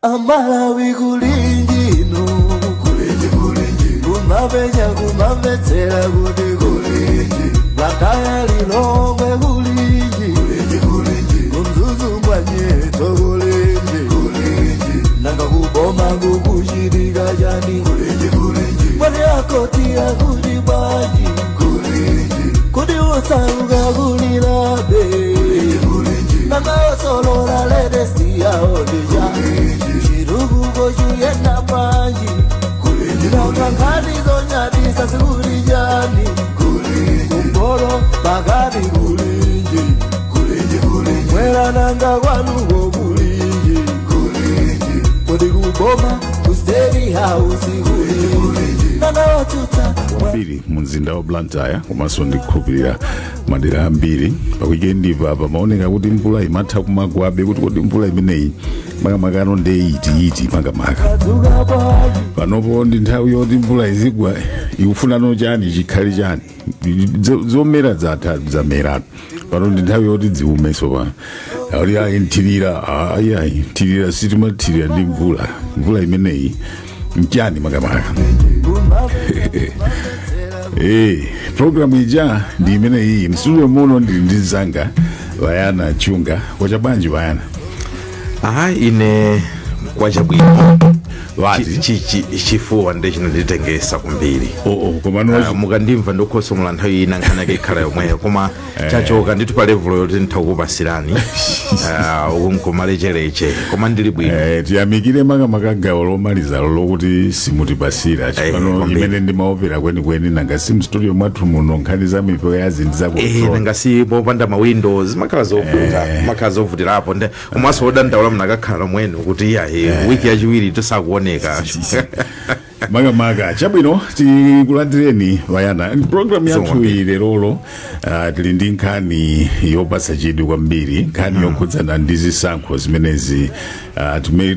Amalawi kulinji no kulinji kumabenya kumabetsera kuti kulinji bakaya lilongwe kulinji kumzuzu mwanyeto kulinji nanga kuboma kukushirika jani mwani akoti ya kulibaji kudi usauga kulilabe nanga osolora ledesti ya odija shirugu goju yena panji nanga ngani zonyati sasuri jani kumboro bagadi kulinji mwera nanga wanugo kulinji kudi kuboma kusteri hausi kulinji nanga otuta mbili munzinda wa Blantyre komanso ndikhulupirira madera ambiri pakuikendi papa maoneka kuti mvula imatha kumagwabe kuti mvula imeneyi makamaka ndeiti makamaka panopo ndi nthawi yoti mvula izigwa ikufunano chani chikhali chani zomera zatha zamera pano ndi nthawi yoti dziumeso pa ali ayi nthirira sitimathirira ndi mvula imeneyi mchani makamaka. Programu ija ndi imene iyi mstudio muno ndi ndizanga Vayana Chunga kwa chabanji Vayana. Ine kwa chabwino chifuwa nde chinanditengesa kumbiri. Komano mukandimva ndokhosomola nthawi ina nkhana ikhala yomweyo koma chachoka nditu pa level yoti nthakupasirani ukumalechereche koma ndili bwino. Tiyamikire makamaka gawo lomaliza lokuti simutipasira chipano imene ndimaopera kwenikweni nanga sim studio mwathu muno nkhani za mipewa ya zinthu zakusola nanga si popanda ma windows makhala zovuta makhala zovutirapo nde komanso odandaula mnakakhala mwenu kuti wiki yachiwiri tosakuoneka makamaka chabwino tikulandireni Vayana program yathu ilero tili ndi nkhani yopatsa chidwi kwambiri nkhani yokhudzana ndi zisankho zimenezi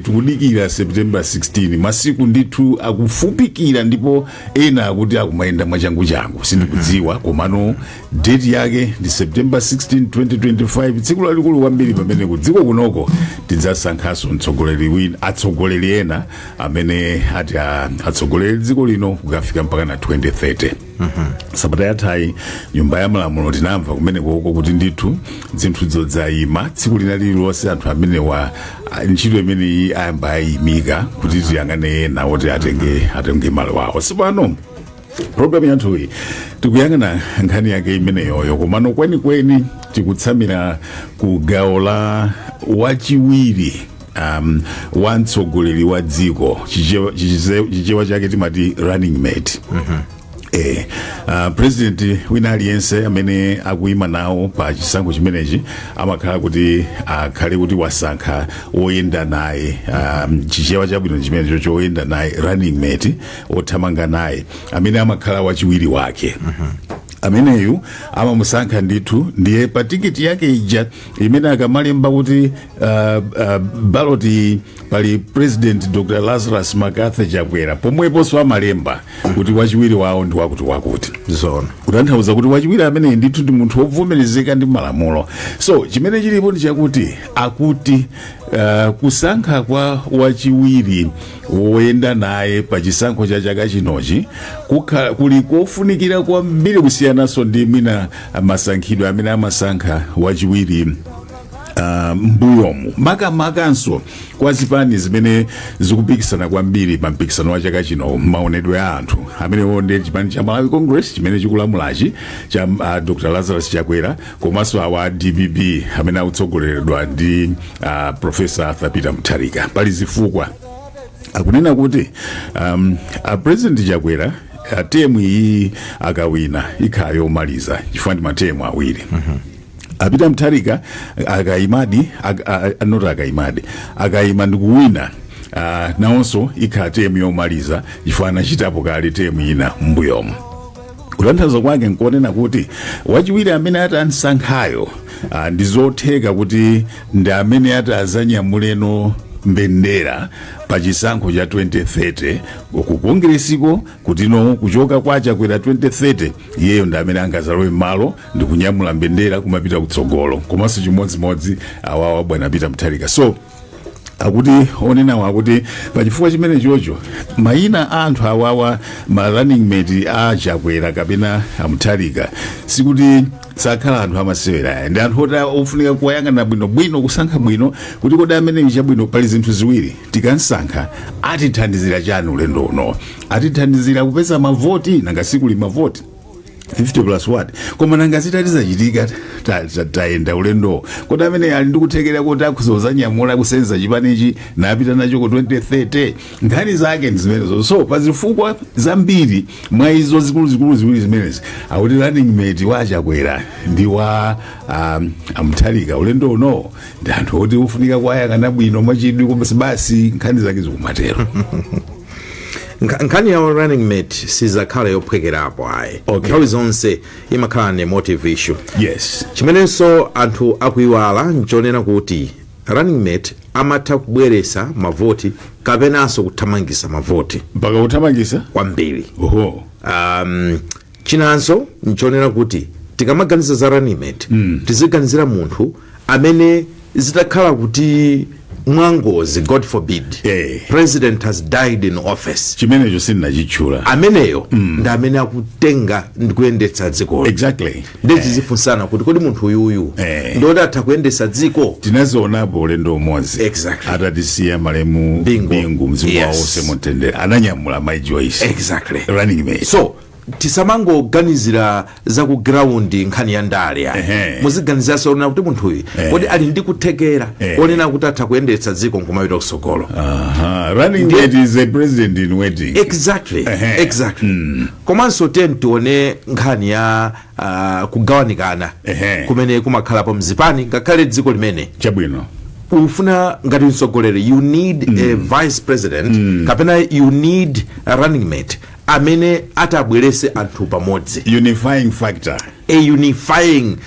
tikudikira September 16 masiku ndithu akufupikira ndipo ena akuti akumayenda mwachangu sindikudziwa komano date yake ndi September 16 2025 tsiku lalikulu kwambiri pamene kudziko kunoko tidzasankhaso atsogoleri ena amene ati atsogoleri dziko lino kukafika mpaka na 2030. Sabata yathayi nyumba ya malamulo tinamva kumene koko kuti ndithu zinthu zodzayima tsiku lina lililonse anthu amene ntchito imene ayamba ayimika kuti tiyang'ane ena oti atenge malo awo. Sipano program yathu iyi tikuyang'ana nkhani yake imeneyoyo komano kwenikweni tikutsamira ku gawo la wachiwiri wamtsogoleri wa dziko chichewa chake timati running mate. President wina aliyense amene akuima nawo pa chisankho chimenechi amakhala kuti akhale kuti wasankha oyenda naye chichewa chabwino chimenecho choyenda naye running mate othamanga naye amene amakhala wachiwiri wake. Ameneyu amamusankha ndithu ndiye pa tiketi yake ija imene akamalemba kuti ballot pali President Dr. Lazarus Makathi Chakwera pomweponso amalemba kuti wachiwiri wawo ndi wakuti zona kutanthauza kuti wachiwiri amene ndithu ndi munthu wovomerezeka ndi malamulo. So chimene chilipo ndi chakuti akuti kusankha kwa wachiwiri woyenda naye pa chisankho cha chaka chinochi kuli kofunikira kwambiri kusiyanaso ndi mwina masankhidwe amene amasankha wachiwiri mbuyomu makamakanso kwa zipani zimene zikupikisana kwambiri pa mpikisano wa chaka chino maonedwe a anthu amene wonde chipani cha Malawi Congress chimene chikulamulachi cha Dr. Lazarus Chakwera komanso awa DPP amene akutsogoleredwa ndi Professor Arthur Peter Mutharika. Pali zifukwa akunena kuti President Chakwera temu iyi akawina ikhala yomaliza chifukwa ndi matemu awiri. Peter Mutharika akayima ndikuwina nawonso ikhala temu yomaliza chifukwa anachitapo kale temu ina mbuyomu. Kutanthauza kwake nkuonena kuti wachiwiri amene atansankhayo ndizotheka kuti ndi amene atazanyamuleno mbendera pa chisankho cha 2030 ku Kongresiko kutino kuchoka kwa Chakwera 2030 iyeyo ndi amene angazalowe malo ndi kunyamula mbendera kumapita kutsogolo komanso chimodzimodzi awawa bwana Peter Mutharika. So akuti onena wakuti pachifukwa chimene chocho mayina anthu awawa ma running mate a Chakwera kapena Mutharika sikuti sakhala anthu amasewera ndi anthu oti ofunika kuwayang'ana bwino kusankha bwino kuti kodi amene chabwino pali zinthu ziwiri tikansankha atithandizira chani ulendo uno atithandizira kupeza mavoti nanga siku li mavoti 50+1 koma nanga zitatizachitika tayenda ulendo kodi amene ali ndikuthekera kuti akuzoza nyamula kusenza chipanechi napita nacho ku 2030 nkhani zake ndizimenezo so pazifukwa zambiri mwa izo zikulu ziwiri zimenezi akuti running mate wa Chakwera ndi wa Mutharika ulendo uno ndi anthu oti ufunika kuwayang'ana bwino mwachidwi koma basi nkhani zake zikumatero nkhani ya running mate sizakhala yophwekerapo ayi nthawi zonse imakhala ne motive issue yes chimenenso anthu akuiwala nchonena kuti running mate amatha kubweresa mavoti kapenanso kuthamangisa mavoti mpaka kuthamangisa kwambiri oho chinanso nchonena kuti tikamaganiza za running mate tiziganizira munthu amene zitakhala kuti mwangozi God forbid president has died in office chimenecho sinachichula ameneyo ndi amene akutenga ndikuyendetsa dziko exactly ndeti zifunsana kuti kodi munthu uyuyu ndoti atha kuyendetsa dziko tinazionapo ulendo umodzi exactly atatisiya malemu Bingu mzimu wa ose mutendere ananyamula my Joyce exactly running mate so tisamangoganizira za ku ground nkhani ya ndale muziganizaso ona kuti munthu uyu kodi ali ndi kuthekera onena kuti atha kuyendetsa dziko nkumapita kusogolo running mate is a president in waiting exactly komanso tione nkhani ya kugawanikana kumene kumakhalapo mzipani ngakhale dziko limene chabwino ufuna ngati mtsogoleri you need a vice president kapena you need a running mate amene atabwerese anthu pamodzi unifying factor a unifying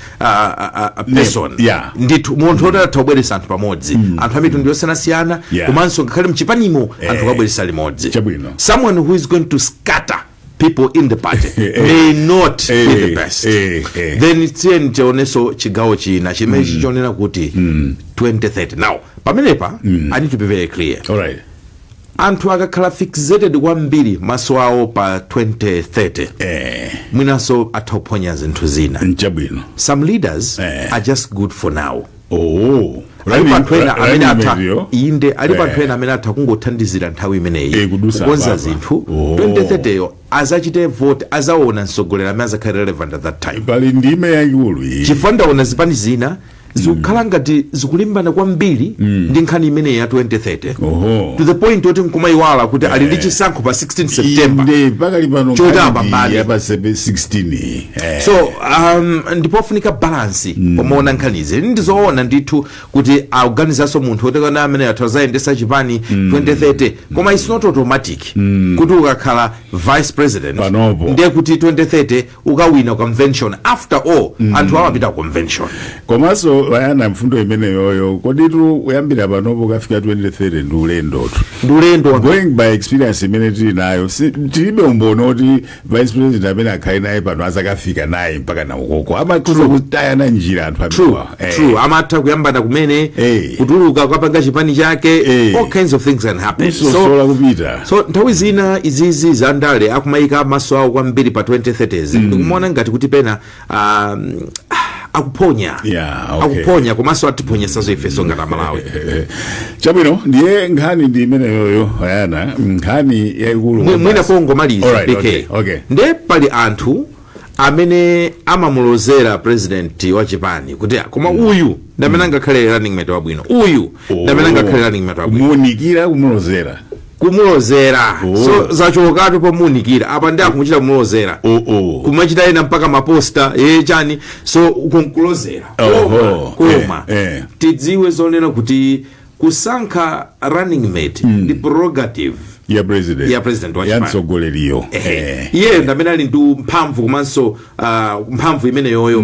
person ndithu munthu oti atabweresa anthu pamodzi anthu amitu ndiyosiyanasiyana komanso ngakhale mchipanimo anthu kabweresa limodzi someone who is going to scatter people in the party may not be the best then tiye tioneso chigawo china chimene chichonena kuti 2030 now pamenepa I need to be very clear alright anthu akakhala fixated kwambiri maso awo pa 2030 mwinaso ataphonya zinthu zina nchabwino some leaders are just good for now alipo anthu ena amene atha kungothandizira nthawi imeneyi kukonza zinthu 2030 azachite vote azaona mtsogoleri amene azakhale relevant at that time pali ndime yayikulu chifukwa ndaona zipani zina zikukhala ngati zikulimbana kwambiri ndi nkhani imene ya 2030 to the point oti nkumayiwala kuti ali ndi chisankho pa 16 September pakali pano chotamba pa 16 so ndipofunika balance pomaona nkhanizi ndizoona ndithu kuti aorganizaso munthu otekana amene atazayendesa chipani 2030 koma it's not automatic kuti ukakhala vice president ndiye kuti 2030 ukawina convention after all anthu amapita convention komanso vayana mfundo imene yoyo koditu uyambira panopo kafika 2030 ndulendo going by experience imene tili nayo tilibe umbono oti vice president amene akhali naye pano azakafika naye mpaka na ukoko amakhoza kutayana njira anthu true amatha kuyambana kumene kutuluka kapanga chipani chake all kinds of things can happen so nthawi zina izizi za ndale akumayika maso awo kwambiri pa 2030s ndikumona ngati kuti pena akuponya komanso atiponya sazo ifeso ngati Malawi chabwino ndiye nkhani ndi imene yoyo ayana nkhani yayikulu mwina kongomaliza ndiye pali anthu amene amamulozera president wa chipani kuti koma uyu ndamene angakhale running mate wabwino uyu ndamene angakhale running mate wabwino kumunikira kumulozera so zachokatu pomunikira apa ndi akumuchita kumulozera kumachita ena mpaka maposta chani so kunkulozera koma tidziwe zonena kuti kusankha running mate ndi prerogative ya president wa yansogoleriyo iye ndamene ali ndi mphamvu komanso mphamvu imene yoyo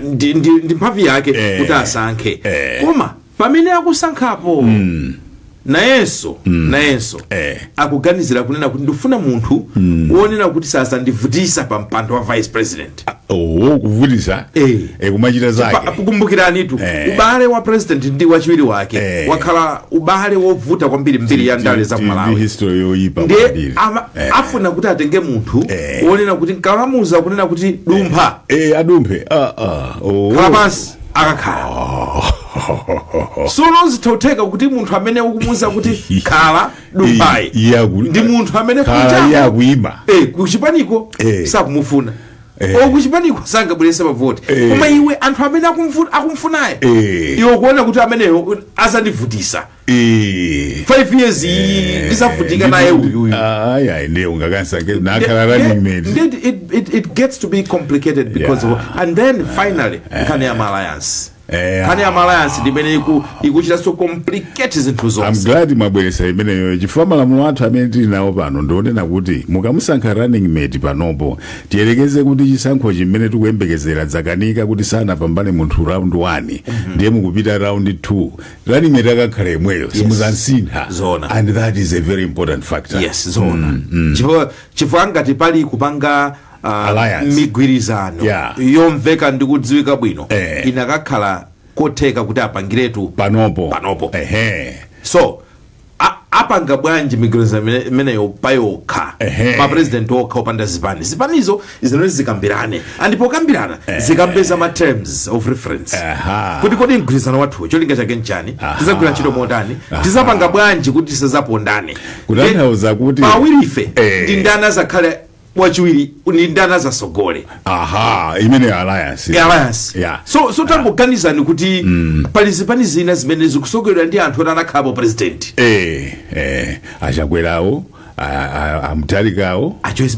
ndi mphamvu yake kuti asankhe koma pamene akusankhapo nayenso akuganizira kunena kuti ndifuna munthu wonena kuti sasa ndivutisa pa mpando wa vice president kuvutisa kumachita zake kukumbukirani tu ubale wa president ndi wachiwiri wake wakhala ubale wovuta kwambiri mbiri ya ndale za Malawi history yoyipa kwambiri afuna kuti atenge munthu wonena kuti nkalamuza kunena kuti dumpha adumphe kalapasi akakhala suno zitoteka kuti munthu amene ukumuza kuti khala dumphayi ndi munthu amene yakuima kuchipaniko sakumufuna okuchipaniko sangabwerese mavoti koma iwe anthu amene akumfunaye iwe kuona kuti ameneyo azandivutisa 5 years ndisavutika naye uyuyu ndiye ungakansange nakhala running mate it gets to be complicated because of, and then finally kane alliance kane alliance ndimene ikuchita so complicate zinthu zonse. I'm glad mabweresa imeneyo chifukwa malamulo athu amene tili nawo pano ndionena kuti mukamusankha running mate panopo tiyerekeze kuti chisankho chimene tikuyembekezera dzakanika kuti sanapambane munthu round 1 ndiye mukupita round 2 running mate akakhala imweyo simuzansinha and that is a very important factor. Yes, zona chifukwa ngati pali kupanga migwirizano yomveka ndikudziwika bwino inakakhala kotheka kuti apangiretu panopo so apanga bwanji migwirizano imeneyo payokha pa president okha opanda zipanizo izinoti zikambirane ndipo kambirana zikambeza ma terms of reference kuti kodi mgwirizano wathu cholinga chake nchani tizagwira ntchito motani tizapanga bwanji kuti tisazapondane kutanthauza kuti pawirife ndi ndana zakhale wachiwiri ni ndana za sogole imene alliance so tangoganizani kuti pali zina zimene zikusogoledwa ndi anthu oti anakhapo president achakwerawo amtalikawo Joyce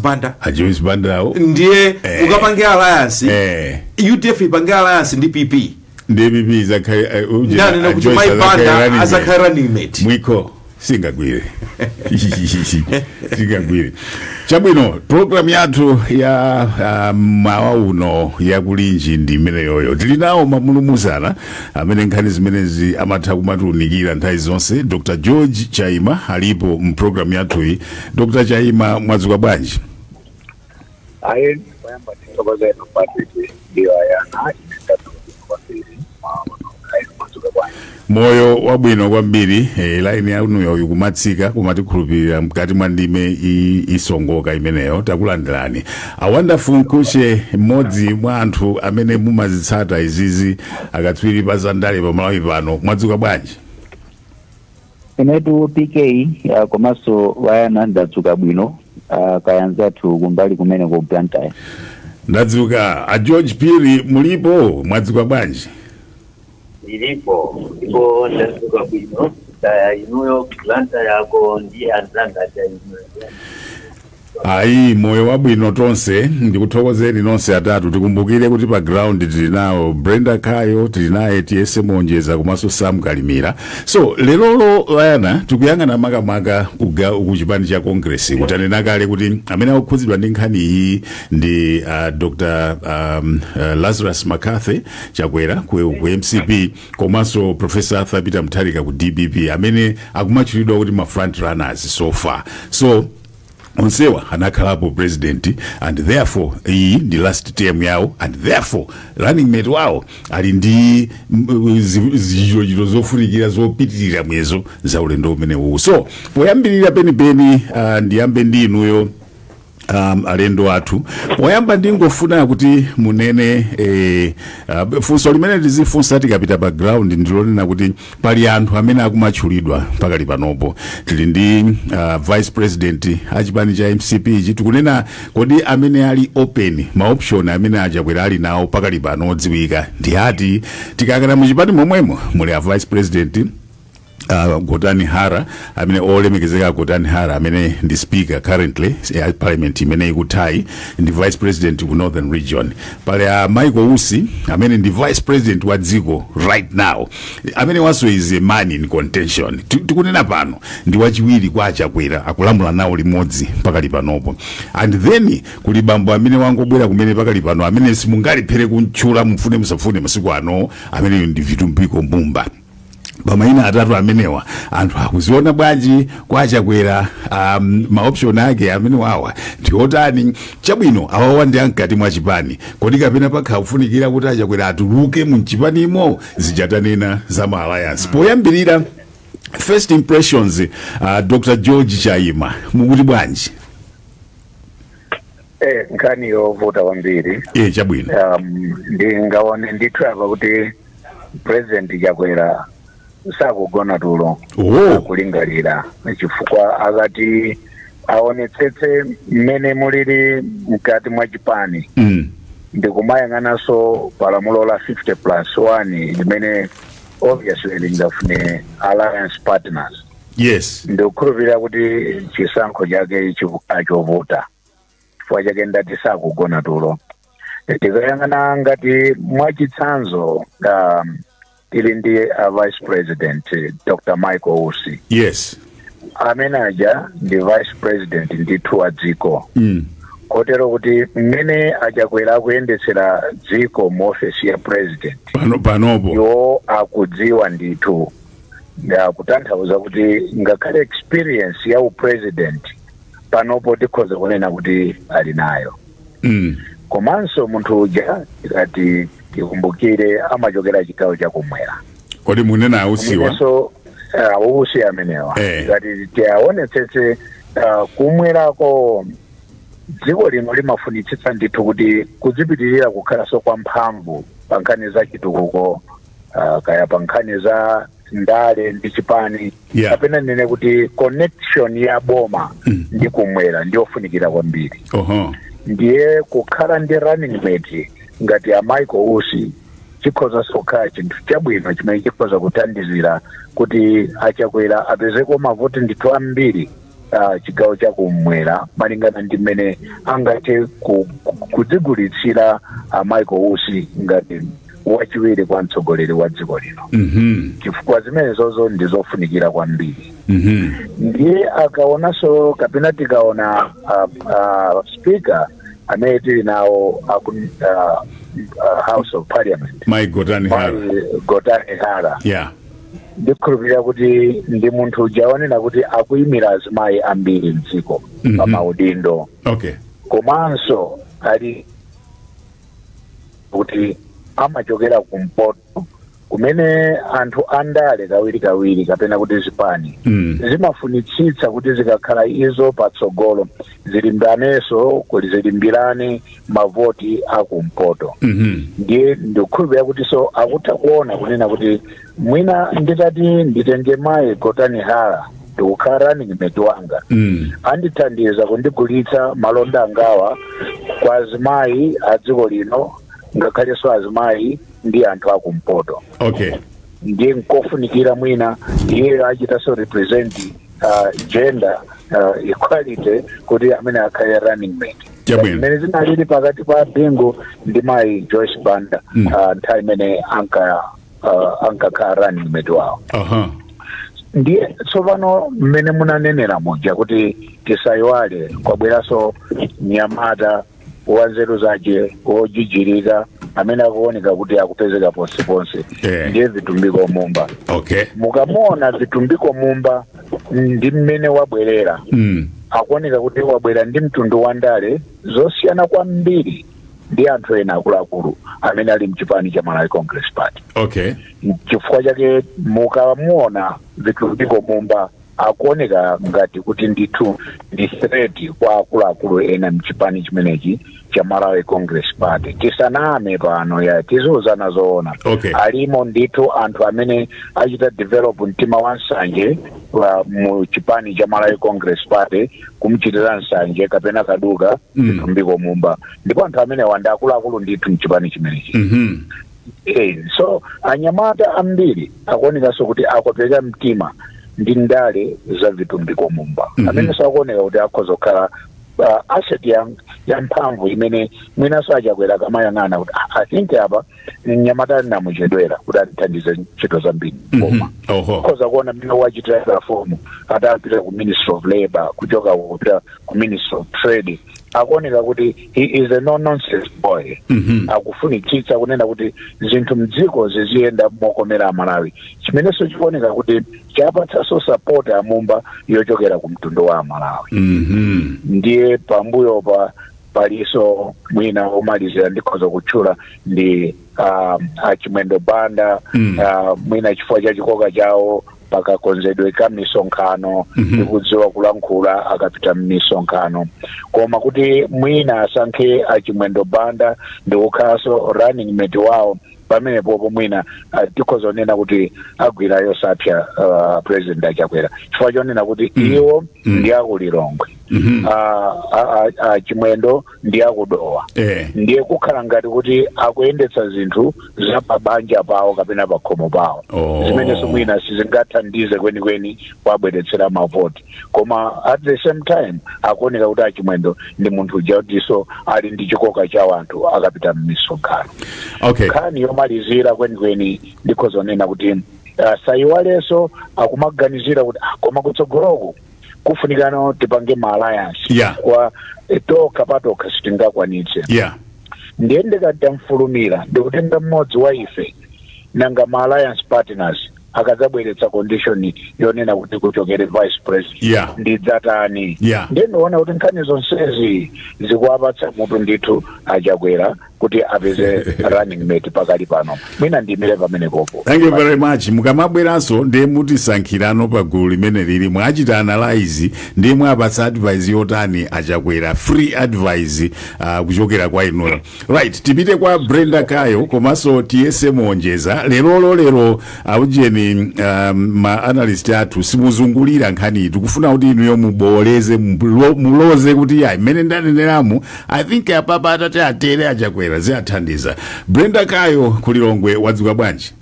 Banda ndiye ukapange alliance UDF ipange alliance ndi PP zakhale kuti Banda azakhala running mate mwiko singagwire chabwino program yathu ya mawa uno ya kulinji ndi imeneyoyo tili nawo mamulumuzana amene nkhani zimenezi amatha kumatiunikira nthawi zonse. Dr. George Chaima alipo mprogram yathu iyi. Dr. Chaima, mwadzuka bwanji? Kwayamba titokozeni Patrick ndiyo ayana moyo wabwino kwambiri line yanuyo yukumatsika kumatikhulupirira mkati mwa ndime isongoka imeneyo takulandirani. A wonderful nkushe mmodzi mwa anthu amene mumazitsata izizi akatswiri pa zandale pa Malawi pano. Mwadzuka bwanji? Inetu PK komanso wayana ndadzuka bwino kayanzathu kumbali kumene ku Blantyre. Ndadzuka. A George Phiri mulipo? Mwadzuka bwanji? Ilipo ndadzuka bwino inuyo Blantyre yako ndiye anzanga cha inuyo. Moyo wabwino tonse ndikuthokozeni nonse atatu. Tikumbukire kuti pa ground tili nawo Brenda Kayo, tili naye TS Monjeza komanso Sam Kalimira. So lelolo wayana tikuyang'ana makamaka kuchipani cha Congress kutanena kale kuti amene akukhudzidwa ndi nkhani iyi ndi Dr. Lazarus McCarthy Chakwera ku MCP komanso Professor Arthur Peter Mutharika ku DPP amene akumatchulidwa kuti ma front runners so far. So onsewa anakhalapo president and therefore iyi ndi last term yawo and therefore running mate wawo ali ndi zichito zofunikira zopitirira mwezo za ulendo umenewu. So poyambirira penipeni ndiyambe ndi inuyo alendo athu. Poyamba ndingofuna kuti munene funso limene tizifunsa tikapita background ndilonena kuti pali anthu amene akumatchulidwa pakali panopo. Tili ndi vice president achipani cha MCP tikunena kodi amene ali open ma option amene Achakwera ali nawo pakali pano odziwika ndi ati. Tikakana muchipani momwemo muli a vice president Gotani Hara amene olemekezeka Gotani Hara amene ndi speaker currently ya parliament imene ikutai ndi vice president ku Northern Region. Pale Michael Usi amene ndi vice president wa dziko right now amene waso is a man in contention. Tikunena pano ndi wachiwiri kwa Achakwera akulamula nawo limodzi pakali panopo. And then kuli bambo amene wangobwera kumene pakali pano amene simungaliphere kuntchula mufune musafune masiku ano amene ndi Vitumbiko Mbumba. pamaina atatu amenewa anthu akuziona bwanji kwachakwera maoption ake amenewawa ndiotani chabwino awawa ndi ankati mwa chipani kodi kapena pakhafunikira kuti achakwera atuluke mu chipanimo zichatanena za ma alliance poyambirira first impressions Dr. George Chaima mukuti bwanji nkani yovuta kwambiri chabwino ndingaone ndithu kuti president Chakwera sakugona tulo kulingalira chifukwa akati aonetsetse mmene muliri mkati mwa chipani ndikumayang'ananso palamulo la 50+1 limene obviously lingafune alliance partners. Yes, ndikukhulupirira kuti chisankho chake chovuta chifukwa chake ndati sakugona tulo. Tikayang'ana ngati mwachitsanzo ili ndi Vice President Dr. Michael Usi. Yes, amenaja ndi Vice President ndithu wa dziko. Kotero kuti mmene achakwera kuyendetsera dziko mu office ya president panopo yo akudziwa ndithu kutanthauza kuti ngakhale experience ya president panopo tikhoza kunena kuti ali nayo. Komanso munthu uja tikati tikumbukire amachokera chigawo chakumwera. Kodi munena ausiwa? So Usi amenewa ngati tiaonetsetse kumwerako dziko lino limafunitsitsa ndithu kuti kudzipitirira kukhala so kwa mphamvu pa nkhani za chitukuko kaya pa nkhani za ndale ndi chipani kapena nene kuti connection ya boma ndi kumwera ndiofunikira kwambiri. Ndiye kukhala ndi running mate ngati a Michael Usi chikhoza sokhala chinthu chabwino chimene chikhoza kuthandizira kuti achakwera apezeko mavoti ndithu ambiri chigawo chakumwera malingana ndi mmene angathe kudzigulitsira Michael Usi ngati wachiwiri kwa mtsogoleri wa dziko lino. Chifukwa zimenezozo ndizofunikira kwambiri. Ndiye akaonanso kapena tikaona speaker amene tili nawo House of Parliament Gotani Hara. Ndikhulupirira kuti ndi munthu ujaonena kuti akuyimira azimayi ambiri mdziko pa maudindo. Komanso ali kuti amachokera kumpoto kumene anthu andale kawiri kapena kuti zipani zimafunitsitsa kuti zikakhala izo patsogolo zilimbanenso kuti zilimbirane mavoti akumpoto. Ndiye ndikukhulupirira kuti so akutha kuona kunena kuti mwina nditati nditenge mayi Gotani Hara ndikukhala running mate wanga andithandiza kundigulitsa malonda angawa kwa azimayi a dziko lino ngakhalenso azimayi ndi anthu akumpoto. Ndiye nkofunikira mwina iye achitaso represent gender equality kuti amene akhale running mate. Mmene zinalili pakati pa Bingu ndi mayi Joyce Banda nthawi imene ankakhala running mate wawo. Ndiye tsopano mmene munanenera muja kuti tisayiwale kwabweranso mnyamata wanzeru zake wojijirika amene akuoneka kuti akupezeka ponseponse ndiye Vitumbiko Mumba. Mukamuona Vitumbiko Mumba ndi mmene wabwerera akuoneka kuti wabwera ndi mtundu wa ndale zosiyana kwambiri ndi anthu ena akuluakulu amene ali mchipani cha Malawi Congress Party. Chifukwa chake mukamuona Vitumbiko Mumba akuoneka ngati kuti ndithu ndi threat kwa akuluakulu ena mchipani chimenechi cha Malawi Congress Party. Tisaname pano ya tizuzana zoona. Alimo ndithu anthu amene achita develop mtima wa nsanje mu chipani cha Malawi Congress Party kumchitira nsanje kapena kaduka Vitumbiko Mumba. Ndipo anthu amene wanda akuluakulu ndithu mchipani chimenechi. So anyamata ambiri akuoneka kuti akopeka mtima ndi ndale za Vitumbiko Mumba amene sakuoneka kuti akhoza kukhala asset ya mphamvu imene mwinaso achakwera kamayang'ana kuti I think apa nyamata namuchedwera kuti atithandize ntchito zambiri koma akhoza kuona mmene wachitira fomu atapita ku Ministry of Labor kuchoka kupita ku Ministry of Trade akuoneka kuti he is a no nonsense boy. Akufunitsitsa kunena kuti zinthu mdziko ziziyenda mokomera Amalawi. Chimeneso chikuoneka kuti chapatsaso support amumba yochokera ku mtundu wa Amalawi. Ndiye pambuyo paliso mwina omalizira ndikhoza kutchula ndi Chimwendo Banda, mwina chifukwa cha chikoka chawo pakakonzedwe ka misonkhano ndikudziwa kulankhula akapita m'misonkhano, koma kuti mwina asankhe Chimwendo Banda ndi ukhaso running mate wawo pamene popo mwina tikhoza kunena kuti agwirayo sapya president Achakwera chifukwa chonena kuti iwo ndi akulilongwe. Chimwendo ndi akudowa. Ndiye kukhala ngati kuti akuyendetsa zinthu za pabanja pawo kapena pakhomo pawo. Zimenezo mwina sizingathandize kwenikweni kwabweretsera mavoti, koma at the same time akuoneka kuti Chimwendo ndi munthu ujautiso ali ndi chikoka cha anthu akapita m'misonkhano. Nkhani yomalizira kwenikweni ndikhoza kunena kuti sayiwaleso akumaganizira kuti koma kutsogoloku kufunikano tipange alliance kwa toka patoka sitingakwanitse. Ndiye ndikatamfulumira ndikutenga mmodzi wa ife nanga alliance partners akazabweretsa condition yonena kuti kuchokere vice president ndidzatani. Ndiye ndiona kuti nkhani zonsezi zikuwapatsa mutu ndithu Achakwera kuti apeze running mate pakali pano. Mwina ndimire pamene popo. Thank you very much. Mukamabweranso ndiye mutisankhirano pagulu limene lili mwachita analyze ndiye mwapatsa advice yotani Achakwera, free advice kuchokera kwa inuyo. Right, tipite kwa Brenda Kayo komanso TSM Onjeza. Lero aujeni ma analyst athu simuzungulira nkhani tikufuna kuti inuyo muboleze muloze kuti imene ndaneneramu I think apapa atate atere Achakwera ziathandiza. Brenda Kayo kulilongwe wadzuka bwanji?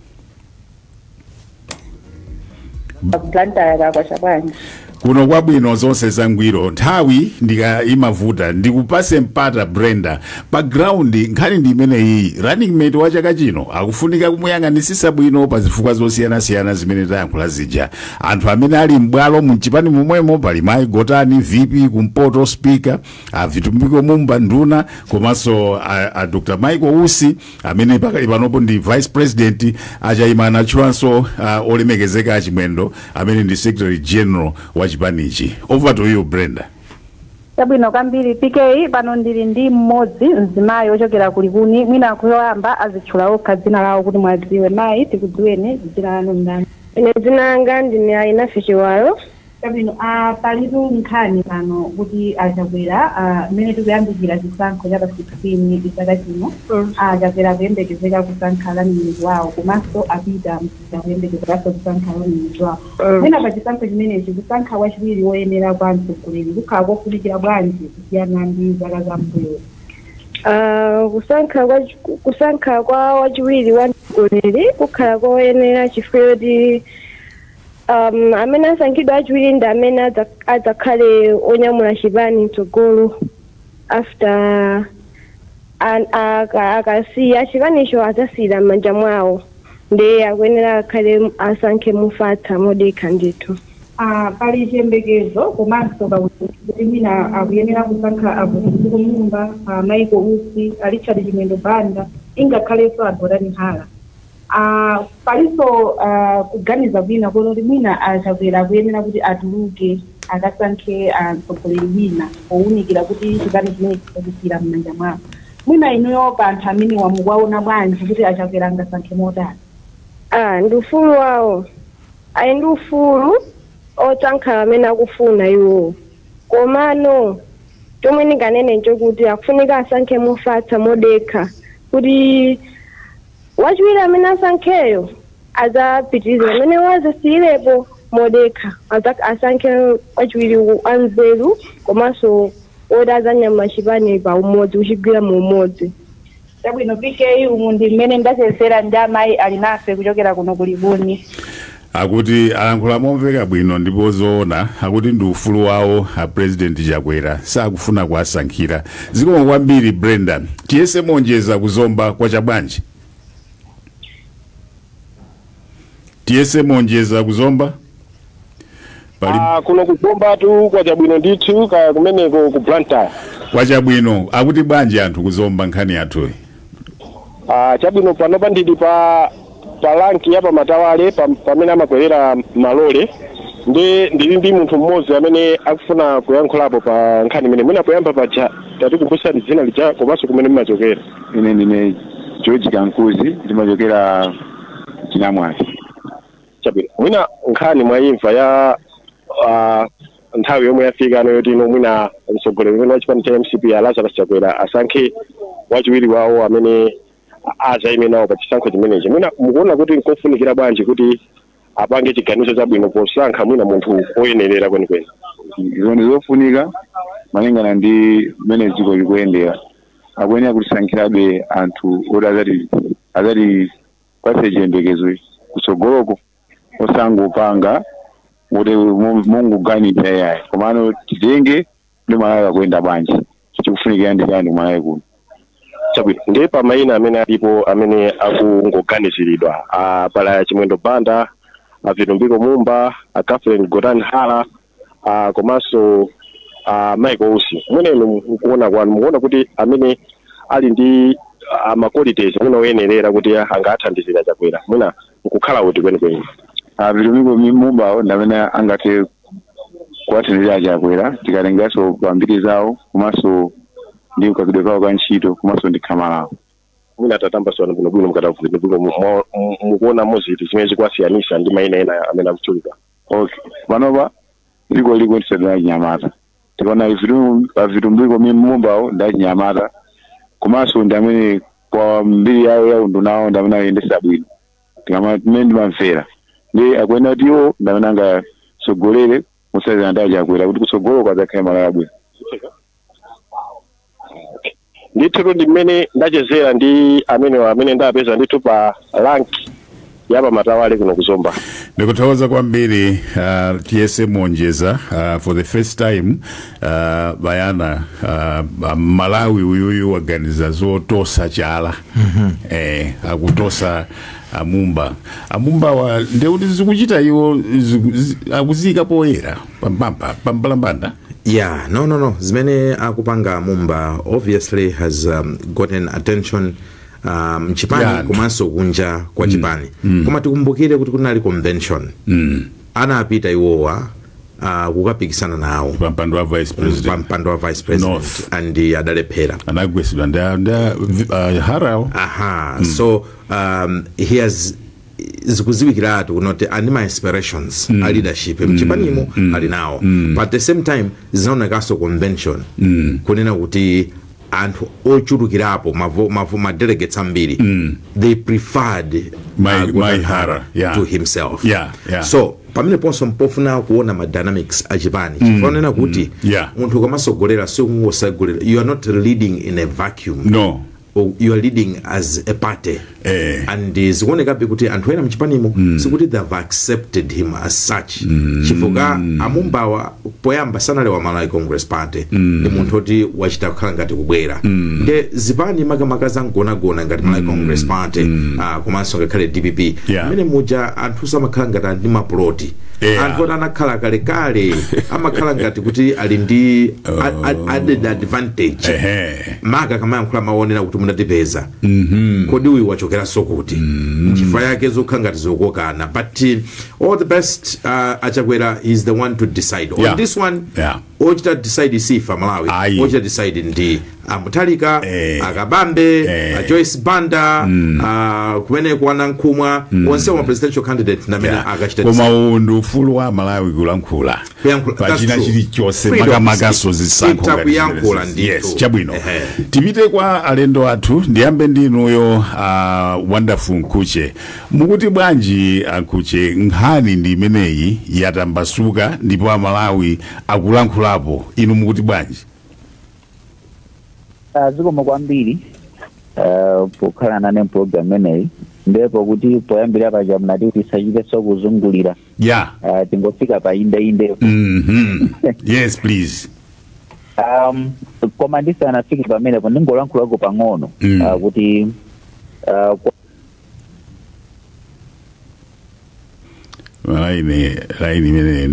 Kuno kwabwino zonse zangwiro nthawi ndikayimavuta ndikupase mpata Brenda background nkhani ndi imeneyi running mate wa chaka chino akufunika kumuyang'anisisa bwino pa zifukwa zosiyana zimene tayankhula zija. Anthu amene ali m'bwalo mchipani momwemo pali Mai Gotani VP kumpoto speaker, Vitumbiko Mumba nduna komanso Dr. Michael Usi amene pakali panopo ndi vice president achayimana chuanso olemekezeka Achimwendo amene ndi secretary general wa chipanichi. Over to you Brenda. Sabwino kambiri PK pano ndili ndi mmodzi mzimayi ochokera kulikuni mwina kuyamba azitchula okha dzina lawo kuti mwadziwe. Mayi tikudziweni dzina lanu ndani? Ine dzina langa ndine Ainafe Chiwalo. Sabwino palitu nkhani pano kuti Achakwera mmene tikuyambikira chisankho cha pa 16 chaka chino Achakwera kuyembekezeka kusankha running wawo komanso apita kuyembekezeka kusankha running wawo. Mwina pa chisankho chimenechi kusankha wachiwiri woyenera kwa mtsogoleri kukhala kofunikira bwanji kusiyana ndi zaka zambuyo? Kusankha kwa wachiwiri wa mtsogoleri kukhala koyenera chifukwa kuti amene asankhidwa achiwiri ndi amene adzakhale onyamula chipani mtsogolo after akasiya chipanicho adzasiyira m'manja mwawo ndiye akuyenera akhale asankhe mofatsa modekha ndithu. Pali chiyembekezo komanso kuti mwina akuyenera kusankha Vitumbiko Mumba, Michael Usi, Richard Chimwendo Banda ingakhalenso Agotani Hala. Paliso kuganiza bwina kuti mwina Achakwera akuyenera kuti atuluke akasankhe mtsogoleri wina owunikira kuti chipani chimene chisakusiyira m'manja mwawo. Mwina inuyo pa anthu amene wamukuwaona bwanji kuti Achakwera angasankhe motani? Ndi ufulu wawo. Ali ndi ufulu osankha amene akufuna iwo. Komano chomwe ndinganene nchokuti akufunika asankhe mofatsa modekha kuti wachiwiri amene asankheyo adzapitiriza amene wazasiyirepo modekha asankhe wachiwiri anzeru komanso oti adzanyamula chipani pa umodzi kuchigwira mu umodzi. Sabwino PK umu ndi mmene ndachezera ndi amayi ali nafe kuchokera kuno kulikuni. Akuti alankhula momveka bwino ndipo zoona akuti ndi ufulu wawo president Chakwera sakufuna kuwasankhira. Zikomo kwambiri Brenda. TSM Onjeza kuzomba kwa chabwanji? TSM Onjeza kuzomba? Kuno kuzomba tu kwa chabwino ndithu kumeneko ku Blantyre. Wachabwino akuti bwanji anthu kuzomba nkhani yathu. Chabwino pano pandidi pa lanki ya pamatawale pamene amakwerera malole ndili ndi munthu mmodzi amene akufuna kuyankhulapo pa nkhani imene mwina poyamba paja tatikumbusa dzina lija komanso kumene mumachokera. Ine ndine George Kankuzi ndimachokera Chinamwasi. Chabwino mwina nkhani mwayimva ya nthawi yomwe yafika ano yoti mwina mtsogoleri wena wa chipani cha MCP Lazarus Chakwera asankhe wachiwiri wawo amene azayime nawo pa chisankho chimenechi. Mwina mukuona kuti nkofunikira bwanji kuti apange chiganizo chabwino posankha mwina munthu oyenerera kwenikweni? Zoni zofunika malingana ndi mmene dziko likuyendera akuyenera kutisankhirabe anthu oti azati pase chiyembekezo kutsogoloko osangopanga kuti munguganira yayi komano titenge ndi Malawi akuyenda bwanji chikufunikira ndi chani Malawi kuno. Chabwino ndiye pa mayina amene alipo amene akungoganiziridwa pala Chimwendo Banda, Vitumbiko Mumba, Catherine Godan Hala, komanso Michael Usi. Mwene mukuona kwanu mukuona kuti amene ali ndi qualities mwina oyenerera kuti angathandizira Chakwera mwina mukukhala kuti kwenikweni? Vitumbiko Mumba ndamene angathe kuwathandizira Chakwera tikatengaso pambiri zawo komanso ndi ukagidwe kawo ka ntchito komanso ndi khama lawo. Mwina tatambaswana bwinobwino mukatavuze mukuona moziti zimene zikwasiyanisa ndi mayina ena amene akuchulika. Okay, panopa liko tisadala Chinyamata tikaona Vitumbiko Mumbawo ndi Chinyamata komanso ndi amene kwa mbiri yawo ya undunawo ndi amene ayendesa bwino tikamene ndimamvera ndi akuyenera kuti iwo ndi amene angasogolere musazira ndi Chakwera kuti kutsogolo kwadzakhala Malawi abwino. Ndithu ndi mmene ndachezera ndi amene ndapeza ndithu pa lanki ya pamatawale kuno kuzomba. Ndikuthokoza kwambiri TSA Monjeza for the first time bayana Malawi uyuyu waganiza zotosa chala akutosa amumba wa ndeuti zikuchita iwo akuzika poyera pambalambanda. Yeah, no. Zimene akupanga Mumba obviously has gotten attention mchipani komanso kunja kwa chipani. Koma tikumbukire kuti kunali convention. Anapita iwowa kukapikisana nawo pampando wa vice president and adalephera. Anagwesidwa nda Harao. So he has zikuziwikiratu kunoti anima aspirations a leadership mchipanimo ali nawo but at the same time zinaonekaso convention kunena kuti anthu ochulukirapo ma delegates ambiri they preferred Maihara to himself. So pamene ponso mpofuna kuona ma dynamics a chipani chifanena kuti munthu kamasogolera siungosagolera, you are not leading in a vacuum. No, you are leading as a party and zikuonekabe kuti anthu ena mchipanimo sikuti they have accepted him as such chifuka amumbawa poyamba sanale wa Malawi Congress Party ndi munthu oti wachita kukhala ngati kubwera nde zipani makamakaza ngona ngati Malawi Congress Party komanso ngakhale DPP amene muja anthu samakhala ngati ndi maploti anthu oti anakhala kalekale amakhala ngati kuti ali ndi added advantage maka kama yankhula maonera kuti munatipeza kodi uyu wachokera sokuti chifukwa yake zokhala ngati zokokana but all the best Chakwera is the one to decide on this one. Ochita decide sifa Malawi ochita decide ndi Mutalika Akabambe Joyce Banda kumene kuwana nkumwa onse wa presidential candidate na mena akachita koma undu ufulu wa Malawi kulankhula pachina chili chose makamakaso zisankho ngati yes chabwino tipite kwa alendo athu ndiyambe ndinuyo Wonderful Nkuche mukuti bwanji Nkuche nkhani ndi imeneyi yatambasuka ndipo Malawi akulankhulapo inu mukuti bwanji? Zikomo kwambiri pokhala nane program imeneyi ndipo kuti poyambira paja mnati tisachite sokuzungulira tingofika pa inde yes please. Koma ndisanafike pamene ndingolankhulako pang'ono kuti laini imene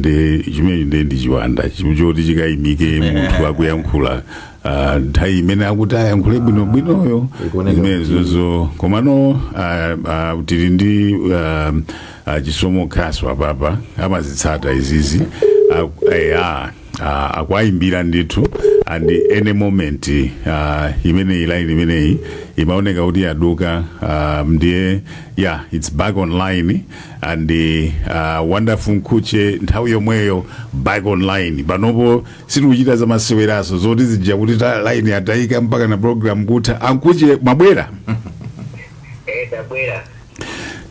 ndi chiwanda choti chikayimike munthu akuyankhula nthawi imene akuti ayankhule bwinobwinoyo imenezozo komano tili ndi chisomo khaso apapa amazitsata izizi akwayimbira ndithu and any moment imeneyi line imeneyi imaoneka kuti yaduka ndiye it's back online and wonderful Nkhuche nthawi yomweyo back online panopo sitikuchita za maseweraso zoti zijja kuti line yatayika mpaka na program kutha Nkhuche mabwera tabwera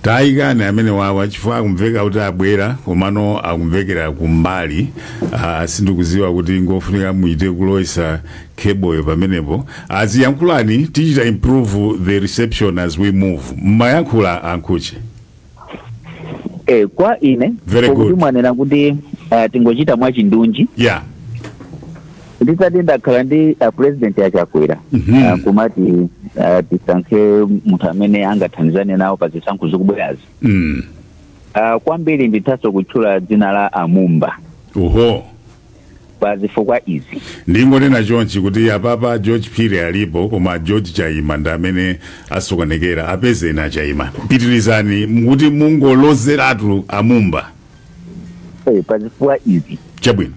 taikani amene wawa chifukwa akumveka kuti abwera komano akumvekera kumbali sindikuziwa kuti ngofunika muite kulowesa cable pamenepo aziyankhulani tichita improve the reception as we move mmayankhula Nkhuche kwa ine kuti mwanena kuti tingochita mwachindunji ndisati ndakhala ndi president yachakwera kumati tisankhe munthu amene angathandizane nawo pa zisankho zikubwerazi kwambiri ndithaso kutchula dzina la Amumba pa zifukwa izi ndingonena chonchi kuti apapa George Phiri alipo koma George Chaima ndi amene asokonekera apeze ena Chaima pitirizani mukuti mungolozeratu Amumba pa zifukwa izi chabwino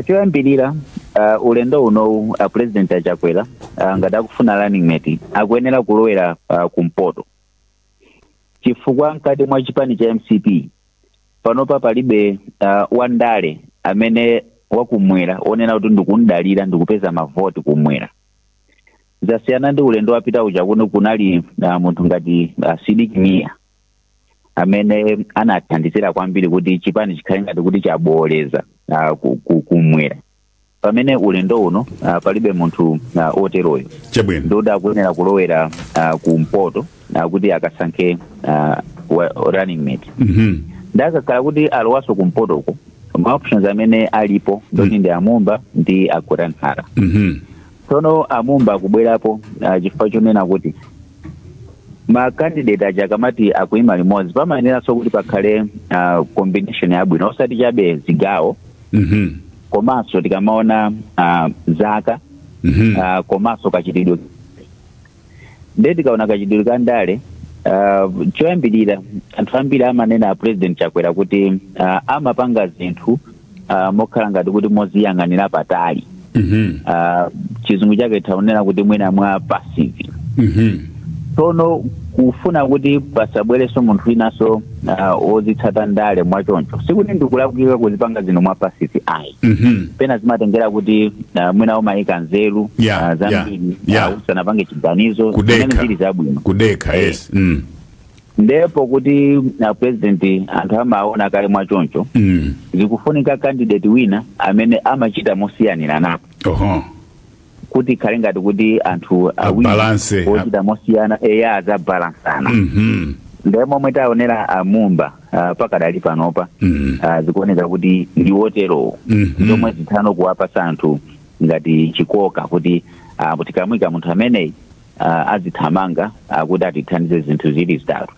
choyambirira ulendo uno president achakwera ngati kufuna running mate akuyenera kulowera kumpoto chifukwa mkati mwa chipani cha MCP panopa palibe wandale amene wakumwera onena kuti ndikundalira ndikupeza mavoti kumwera zasiyana ndi ulendo wapita uja kuno kunali munthu ngati Sidiki Mia amene anathandizira kwambiri kuti chipani chikhale ngati kuti chaboleza kumwera pamene ulendo uno palibe munthu oteroyo ndoda akuyenera kulowera kumpoto kuti akasankhe running mate ndakakhala kuti alowaso kumpoto uko ma options amene alipo ndoti ndi Amumba ndi Goran Hara tsono Amumba akubwerapo chifukwa chonena kuti ma candidate aja akamati akuyima limodzi pamayeneranso kuti pakhale combination yabwino osati chabe zigawo komanso tikamaona zaka komanso kachitidwe nde tikaona kachitidwe ka ndale choyambirira anthu ambiri amanena president Chakwera kuti amapanga zinthu mokhala ngati kuti moziyang'anira patali chizungu chake taonera kuti mwina mwa passive tsono kufuna kuti pasabwereso munthu winaso ozitsata ndale mwachoncho sikuti ndikulakwika kuzipanga zino mwa passive ayi pena zimatengera kuti mwina umayika nzeru zambiri usanapange chiganizo zimene zili zabwino kudeka yes ndipo kuti president anthu amaona kale mwachoncho zikufunika candidate wina amene amachita mosiyanira napo kuti khale ngati kuti anthu awiri ochita mosiyana za balansana ndemo momwe taonera Amumba pakadali panopa zikuoneka kuti ndi wotero zomwe zithano kuwapasa anthu ngati chikoka kuti tikamwika munthu ameneyi azithamanga kuti atithandize zinthu zili zitatu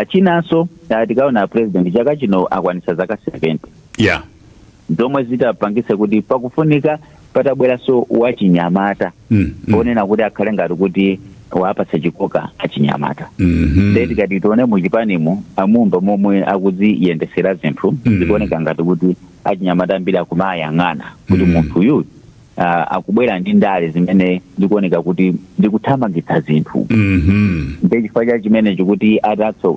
chinanso tikaona president chaka chino akwanisa zaka 70 zomwe zitapangise kuti pakufunika patabweranso wachinyamata onena kuti akhale ngati kuti wapasa chikoka achinyamata nde tikati tione muchipanimo Amumba momwe akuziyendesera zinthu zikuoneka ngati kuti achinyamata ambiri akumayang'ana kuti munthu uyu akubwera ndi ndale zimene zikuoneka kuti zikuthamangitsa zinthu nde chifukwa cha chimene chikuti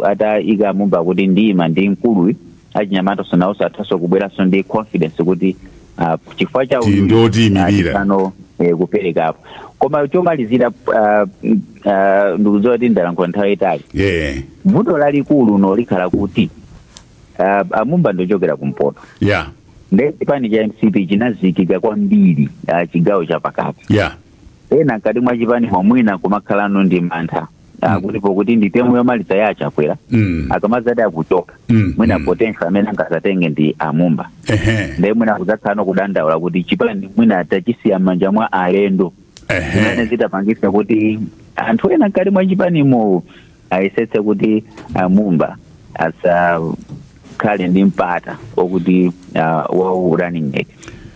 atayika Amumba kuti ndima ndi mkulu achinyamata sonawonso athaso kubweranso ndi confidence kuti chifukwa cha ndotiyimilira kuperekapo koma chomalizira ndikudziwa kuti ndalankhula nthawi itali vuto lalikulu nolikhala kuti Amumba ndochokera kumpoto nde chipani cha MCP chinazikika kwambiri chigawo chapakati ena nkati mwa chipani mwina kumakhalano ndi mantha kulipo kuti ndi temu yomaliza ya Chakwera akamazati akuchoka mwina potential amene angasatenge ndi Amumba nde mwina kuzakhano kudandaula kuti chipani mwina tachisiya manja mwa alendo zimene zitapangisa kuti anthu ena nkati mwa chipanimo ayesetse kuti Amumba asa khale ndi mpata okuti wa running mate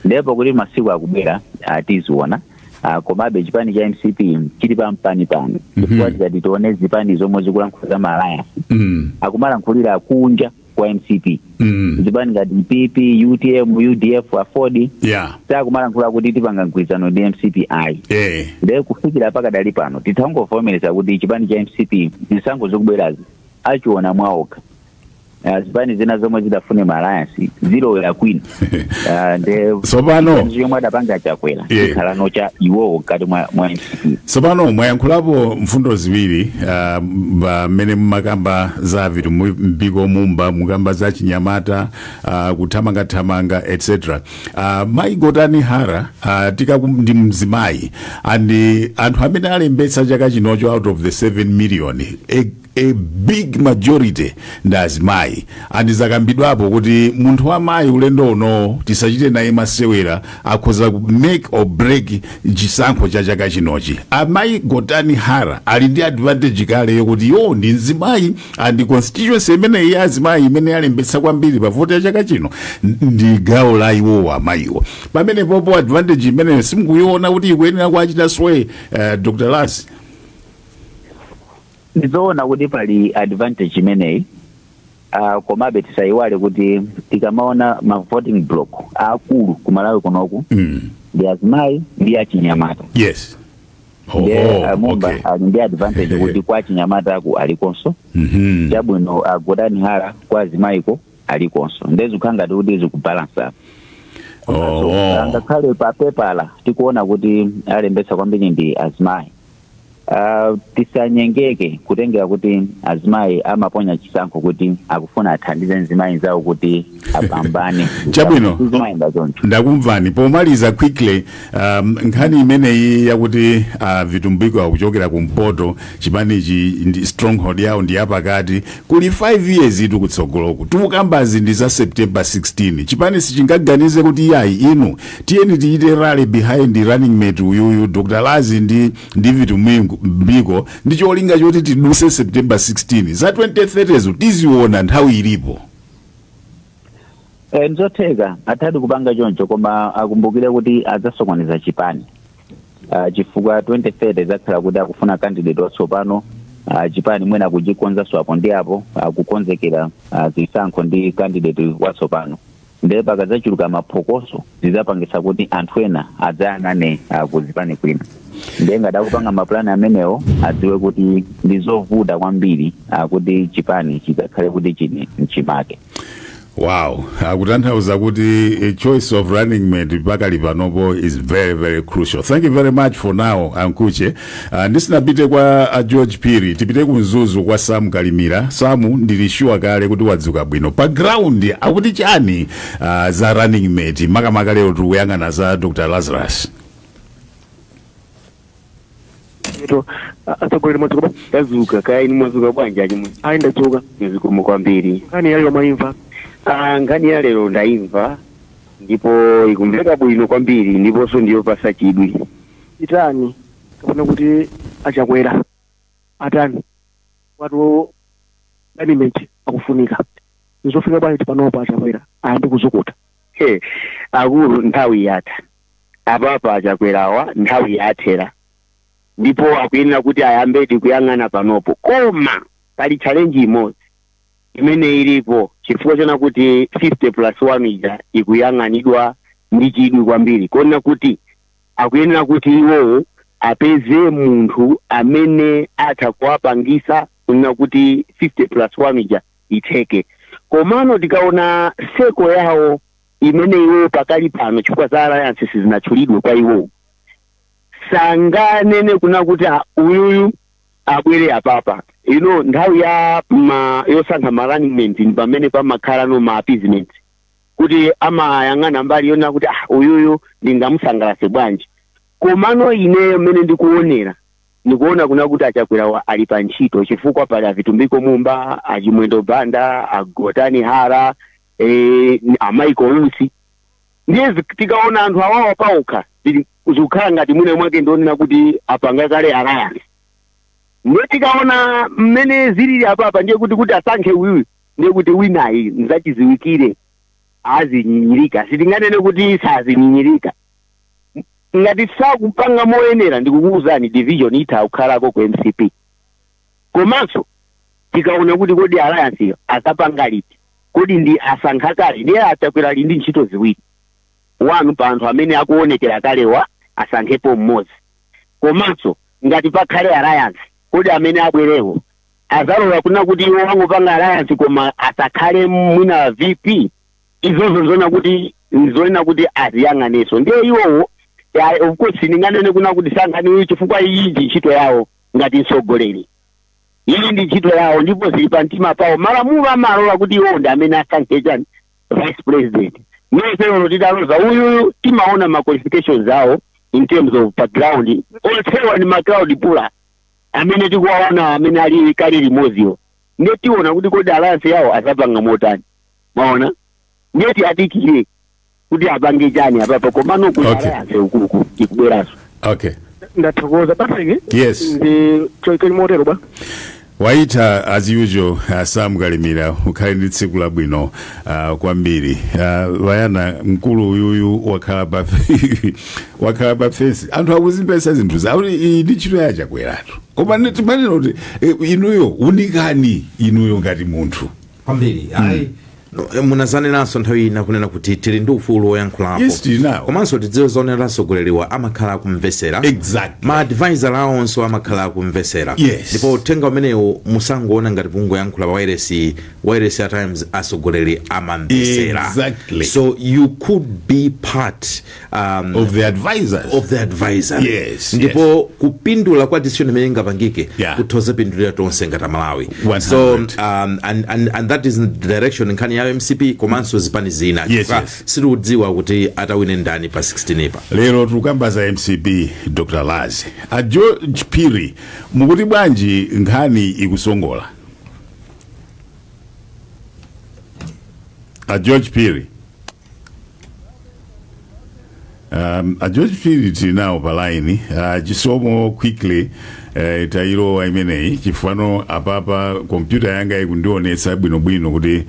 ndipo kuti masiku akubwera tiziona komabe chipani cha MCP chili pampani pano chifukwa tikati tione zipani zomwe zikulankhula ma alliance akumalankhulira kunja kwa MCP zipani ngati PP UTM UDF Afford sakumalankhula kuti tipanga mgwirizano ndi MCP ndipo kufikira pakadali pano titangovomereza kuti chipani cha MCP zisankho zokubwerazi achiona mwaoka zipani zina zomwe zidafune ma alliance zilowera kwina sopano yomwe adapanga chakwera chikhalano cha iwowo kati mwa MCP sopano mwayankhulapo mfundo ziwiri mmene mmakamba za Vitumbiko Mumba mukamba za Chinyamata kuthamangathamanga etc Mai Gotani Hara ndi mzimayi andi anthu amene alembetsa chaka chinocho out of the 7 million a big majority ndazimayi andizakambidwapo kuti munthu wa mayi ulendo uno tisachite naye masewera akhoza make or break chisankho cha chaka chinochi. Mai Gotani Hara ali ndi advantage kale yokuti yo ndi mzimayi and constituency imene ya azimayi imene alembetsa kwambiri pa vote ya chaka chino ndi gawo la iwo amayiwo. Pamene popo advantage imene simukuyiona kuti ikuyenera kuachita sway Dr. Lazi. Ndizoona kuti pali advantage imeneyi komabe tisayiwale kuti tikamaona ma voting block akulu kumalawi kunoku ndi azimayi ndi achinyamata. Yes. Mumba ndi advantage kuti kwa Chinyamata aku alikonso chabwino Gotani Hara kwa azimayiko alikonso ndezikanga kuti zikubalance ngakhale pa pepala tikuona kuti alembetsa kwambiri ndi azimayi. Tisanyengeke kutengera kuti azimayi amaponya chisankho kuti akufuna athandize nzimayi zawo kuti apambane. Chabwino ndakumvani pomaliza quickly nkhani imeneyi yakuti Vitumbiko akuchokera kumpoto chipanichi ndi stronghold yawo ndi yapakati kuli 5 years itu kutsogoloko tumukambazi ndi za September 16 chipani sichingaganize kuti yayi inu tiyeni tiite rally behind the running mate uyuyu Dr. Lazi ndi Vitumbiko ndi cholinga choti tiduse September 16 za 2030 tiziona nthawi ilipo. Nzoteka atadi kupanga choncho koma akumbukire kuti adzasokoneza chipani chifukwa 2030 zakhala kuti akufuna candidate watsopano chipani mwina kujikonza swapo ndi apo akukonzekera zisankho ndi candidate watsopano ndipo pakadzachuluka maphokoso zizapangisa kuti anthu ena adzayang'ane kuzipani kwina. Ndenga dakupanga maplani amenewo adziwe kuti ndizovuta kwambiri kuti chipani chikakhale kuti chini nchimake. Wow, akutanthauza kuti a choice of running mate pakali panopo is very very crucial. Thank you very much for now Ankuche. Ndisinapite kwa George Piri, tipite kunzuzu kwa Sam Kalimira. Samu ndilishuwa kale kuti wadzuka bwino. Pa ground akuti chani za running mate makamaka lero tikuyang'ana za Dr. Lazarus. Atagole mwazuka yazuka kaya ni mwazuka bwanja chimwe aenda choka nzikumu kwambiri kani yale maimva ngani ya lero ndaimva ndipo ikumbeka bwino kwambiri ndipo so ndiyo pasa chidwi itani kapena kuti achakwera atani watu management akufunika nzofika bwana tipanopa achakwera andi kuzukuta akulu nthawi yatha apapa achakwerawa nthawi yathera ndipo akuyenera kuti ayambedi kuyang'ana panopo koma pali challenge imodzi imene ilipo chifukwa chona kuti 50+1 ija ikuyang'anidwa ndi chidwi kwambiri kona kuti akuyenera kuti iwowo apeze munthu amene atha kuwapangisa kunena kuti 50+1 ija itheke. Komano tikaona seko yawo imene iwo pakali pano chifukwa za alliances zinachulidwe kwa iwo sanganene kuna kuti uyuyu abwere apapa nthawi ya yosankha ma running mate ndi pamene pamakhala no ma appeasement kuti amayang'ana mbali yona kuti uyuyu ndingamusangalase bwanji. Komano ineyo mmene ndikuonera nikuona kuna kuti achakwera ali pa ntchito chifukwa pali Vitumbiko Mumba, Achimwendo Banda, Gotani Hara, Michael Lucy. Ndiye tikaona anthu awawa paokha zikukhala ngati mwina mwake ndionena kuti apanga kale alliance. Ndiye tikaona mmene zilili apapa ndiye kuti asankhe uyu ndekuti winayi nzachiziwikire azinyinyirika sitinganene kuti sazinyinyirika ngati sakupanga moyenera ndikukuwuzani division itha kukhalako ku MCP komanso tikaona kuti kodi alliance iyo akapanga liti kodi ndi asankha kale ndiye Achakwera ali ndi ntchito ziwiri wanu pa anthu amene akuonekera kalewa asankhepo mmodzi komanso ngati pakhale alliance kodi amene abwerewo azalola kuna kuti iwo wangopanga alliance koma asakhale mwina VP izozo zoona kuti aziyang'aneso ndiye iwowo of course ninganene kuna kuti sankhani chifukwa iyi ndi ntchito yawo ngati mtsogoleri iyi ndi ntchito yawo ndipo zili pa mtima pawo malamulo amalola kuti iwo ndi amene asankhe chani vice president nonse titaloza uyu timaona ma qualifications awo in terms of background onsewa ni macrowd pula amene tikuwaona amene ali kali limodziwo ndiye tiona kuti kodi alliance yawo azapanga motani maona ndiye tiadikire kuti apange chani apapo komano kuti alliance ukuku ikubweraso okay ndathokoza Patrick yes ndi choikeni motero ba waita as usual Sam Galimira ukhali ndi tsiku labwino kwambiri vayana mkulu uyuyu wakhala pa fence anthu akuzimbesa zinthu zawo ndi ntchito ya Chakwerato koma timanena kuti inuyo unikani inuyo ngati munthu kwambiri munazanenanso nthawi ina kunena kuti tili ndi ufulu woyankhulapo komanso tidziwe zonena atsogoleri amakhala akumvesera ma advisor awonso amakhala akumvesera ndipo uthenga umenewo musangoona ngati kungoyankhula pa wireless at times atsogoleri amamvesera so you could be part of the advisors ndipo kupindula kwa decision imene ingapangike kuthoza pindulira tonse ngati Malawi so and that is the direction nkhani ya MCP komanso zipani zina sikudziwa kuti atawine ndani pa 16 pa lero tukamba za MCP Dr. Lazi a George Phiri mukuti bwanji nkhani ikusongola a George Phiri a George Phiri tinao pa line chisomo quickly tairo imeneyi chifano apapa computer yanga ikundionetsa bwinobwino kuti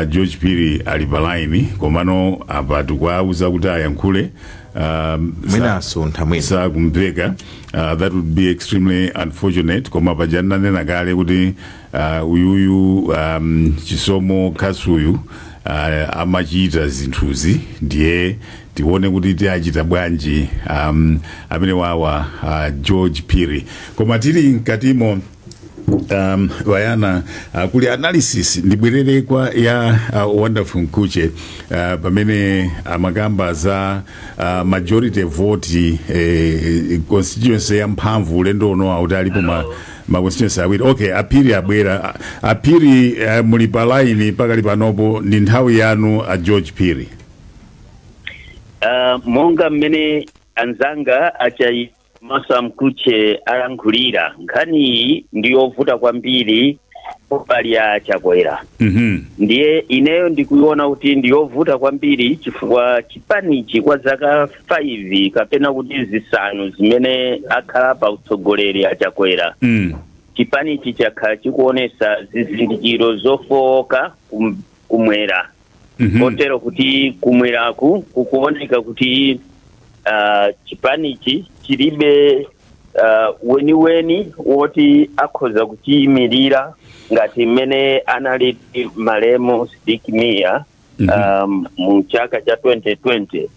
George Phiri ali pa line komano apa tukwauza kuti ayankhule mwina kumveka that would be extremely unfortunate koma pajana nena kale kuti uyuyu chisomo kasuyu amachita zinthuzi ndiye tione kuti tiachita bwanji amene wawa George Phiri koma tili mkatimo vayana kuli analysis ndibwerere kwa ya Wonderful Mkuche pamene amakamba za majority vote constituency ya mphamvu ulendo uno auti alipo ma constituency awiri okay Aphiri abwera Aphiri muli pa line pakali panopo ndi nthawi yanu a George Phiri monga mmene anzanga achai Masa Mkuche alankhulira nkhani ndiyovuta kwambiri pali ya Chakwera ndiye ineyo ndikuiona kuti ndiyovuta kwambiri chifukwa chipanichi kwa zaka 5 kapena kuti zisanu zimene akhala pa utsogoleri ya Chakwera chipanichi chakhala chikuonesa zizindikiro zofoka kumwera kotero kuti kumweraku kukuoneka kuti chipanichi chilibe weni woti akhoza kuchiyimirira ngati mmene anali Malemu Stikimia mu chaka cha 2020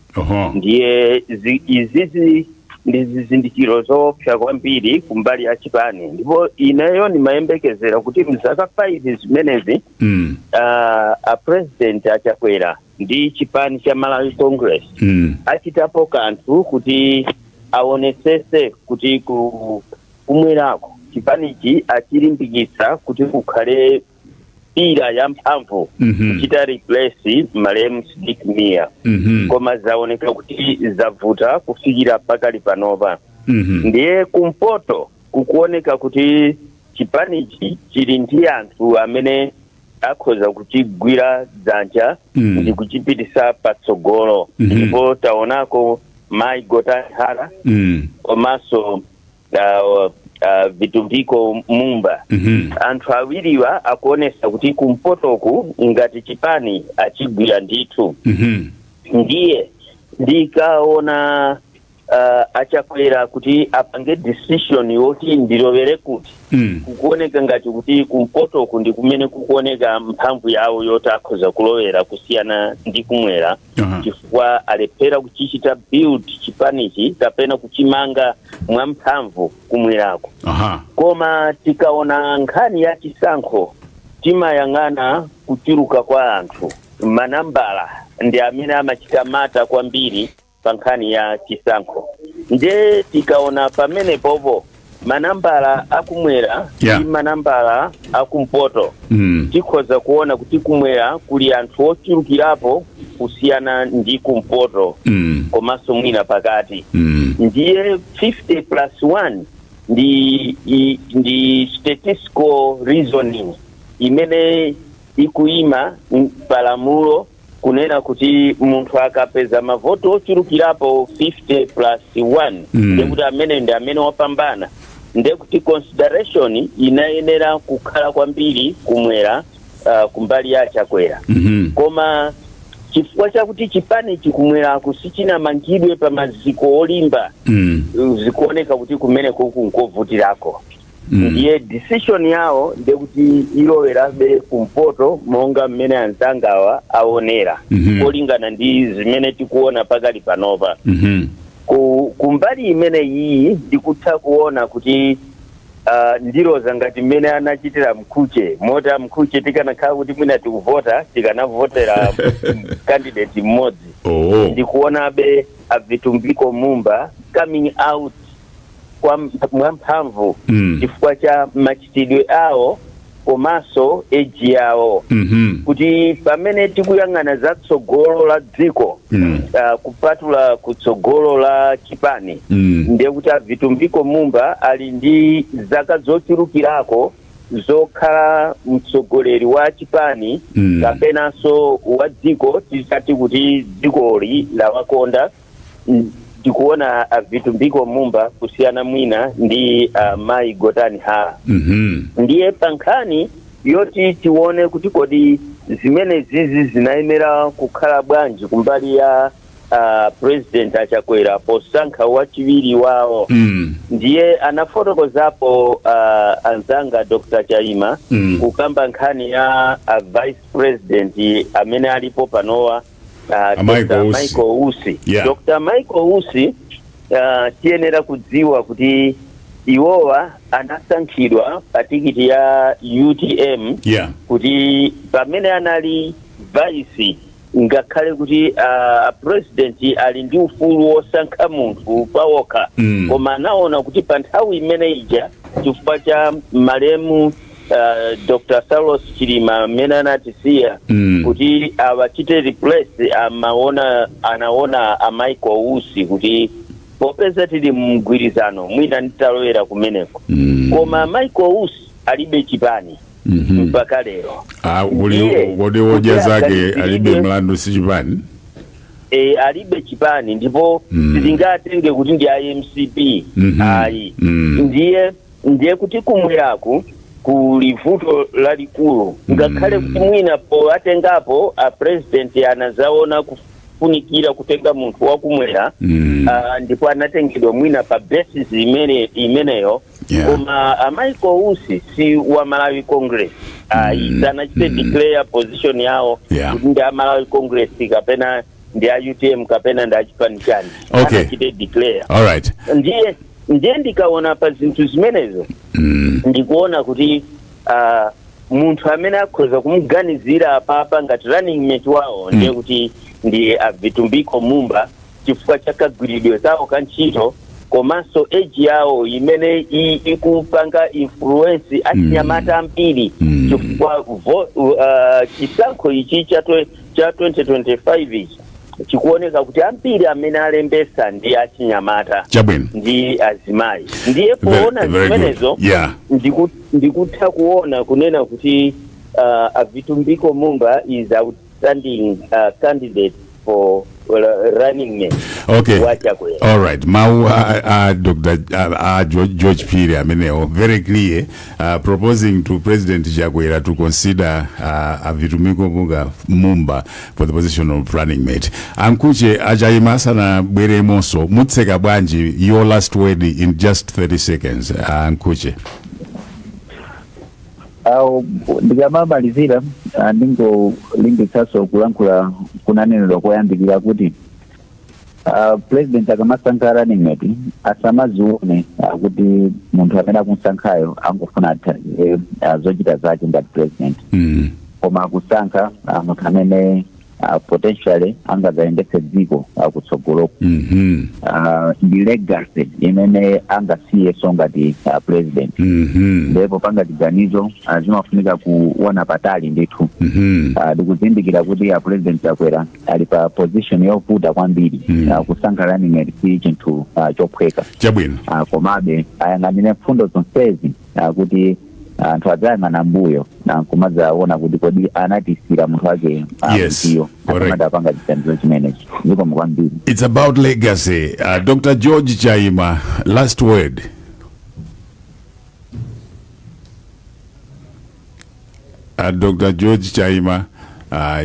ndiye izizi ndi zizindikiro zoopsa kwambiri kumbali ya chipani ndipo ineyo nimayembekezera kuti mzaka 5 zimenezi a president Achakwera ndi chipani cha Malawi Congress achitapo kanthu kuti aonesese kuti kumwerako chipanichi achilimbikitsa kuti kukhale pira ya mphamvu kuchita replace Malemu Stikimia koma zaoneka kuti zavuta kufikira pakali panopa ndiye kumpoto kukuoneka kuti chipanichi chili ndi anthu amene akhoza kuchigwira dzanja ndi kuchipitisa patsogolo ndipo taonako Mai Gotahara komanso Vitumbiko Mumba. Anthu awiriwa akuonesa kuti kumpotoku ngati chipani achigwira ndithu. Ndiye ndikaona achakwera kuti apange decision yoti ndilovere kuti kukuoneka ngati kuti kumpotoku ndi kumene kukuoneka mphamvu yawo yoti akhoza kulowera kusiyana ndi kumwera chifukwa alephera kuchichita build chipanichi kapena kuchimanga mwamphamvu kumwerako. Koma tikaona nkhani ya chisankho timayang'ana kuchiruka kwa anthu, manambala ndi amene amachita mata kwambiri pa nkhani ya chisankho. Nde tikaona pamene popo manambala akumwera ndi manambala akumpoto tikhoza kuona kuti kumwera kuli anthu ochulukirapo kusiyana ndi kumpoto komanso mwina pakati. Ndiye 50+1 ndi statistical reasoning imene ikuima palamulo kunena kuti munthu akapeza mavoto ochulukirapo 50+1 ndekuti amene ndi amene wapambana. Ndekuti consideration inayenera kukhala kwambiri kumwera kumbali ya Chakwera. Koma chifukwa chakuti chipani chikumwera kusicinamangidwe pa maziko olimba zikuoneka kuti kumene kunkovutirako. Ndiye decision yawo ndekuti ilowerabe kumpoto monga mmene anzangawa aonera kolingana ndi zimene tikuona pakali panopa. Kumbali imene iyi ndikutha kuona kuti ndiloza ngati mmene anachitira Mkhuche. Mota Mkhuche tikanakhala kuti mwina tikuvota tikanavotera candidate mmodzi. Ndikuonabe Vitumbiko Mumba coming out kwa mphamvu chifukwa cha machitidwe awo komanso age yawo. Kuti pamene tikuyang'ana za tsogolo la dziko kupatula kutsogolo la chipani ndiye kuti Vitumbiko Mumba ali ndi zaka zochulukirako zokhala mtsogoleri wa chipani kapenanso wa dziko tisati kuti dzikoli lawakonda. Ndikuona Vitumbiko Mumba kusiyana mwina ndi Mai Gotani Hala. Ndiye pankhani yoti tione kuti kodi zimene zizi zinayenera kukhala bwanji kumbali ya President Achakwera posankha wachiwiri wawo. Ndiye anafotokozapo anzanga Dr. Chaima kukamba nkhani ya Vice President amene alipo panowa Dr. Michael Usi. Dr. Michael Usi tiyenera kudziwa kuti iwowa anasankhidwa patikiti ya UTM kuti pamene anali vice ngakhale kuti president ali ndi ufulu wosankha munthu pawokha koma anaona kuti pa nthawi imene ija chifukwa cha malemu Dr. Saulos Chilima amene anatisiya kuti awachite replace anaona Michael Usi kuti popeza tili mgwirizano mwina nditalowera kumeneko. Koma Michael Usi alibe chipani mpaka lero. Wode woja zake alibe mlandu si chipani? Alibe chipani ndipo sizingatenge kuti ndi IMCP. Ndiye kuti kumweraku kulivuto lalikulu ngakhale kuti mwina po atengapo president anazaona kufunikira kutenga munthu wakumwera ndipo anatengedwa mwina pa basis imeneyo. Koma Michael Usi si wa Malawi Congress. Sanachite declare position yawo kuti ndi Malawi Congress kapena ndi UTM kapena ndi chipani chani. Sanachite declare. Ndiye ndikaona pa zinthu zimenezo ndikuona kuti munthu amene akhoza kumuganizira papa ngati running mate wawo ndiye kuti ndi Vitumbiko Mumba chifukwa cha kagwiridwe kawo ka ntchito komanso age yawo imene ikupanga influence achinyamata ambiri chifukwa chisankho ichi cha 2025 ichi chikuoneka kuti ambiri amene alembesa ndi achinyamata ndi azimayi. Ndiye kuona zimenezo ndikutha kuona kunena kuti Vitumbiko Mumba is outstanding candidate for running mate. Okay. All right. Mau Dr. George Piri ameneo very clear proposing to President Chakwera to consider Avitumiko Mumba for the position of running mate. Ankuche Ajaimasa na Bwere Moso Mutseka Bwanji, your last word in just 30 seconds. Ankuche. Ndikamamalizira ndingo lingisaso kulankula kuna neno lokoyambikira kuti president akamasankha running mate asamazione kuti munthu amene akumusankhayo angofuna zochita zake ngati president koma akusankha munthu amene potentially angazayendetse dziko kutsogoloko ndi legacy imene angasiye ngati president ndipo pangati ganizo zimafunika kuona patali ndithu ndikuzindikira kuti president Chakwera ali pa position yovuta kwambiri kusankha running mate si chinthu chophweka chabwino komabe ayang'anire mfundo zonsezi kuti anthu adzayang'ana mbuyo na kumadzaona kuti kodi anatisira munthu wake iyo akamapanga chithandizo chimenechi ziko mukwambiri. It's about legacy. Dr. George Chaima, last word. Dr. George Chaima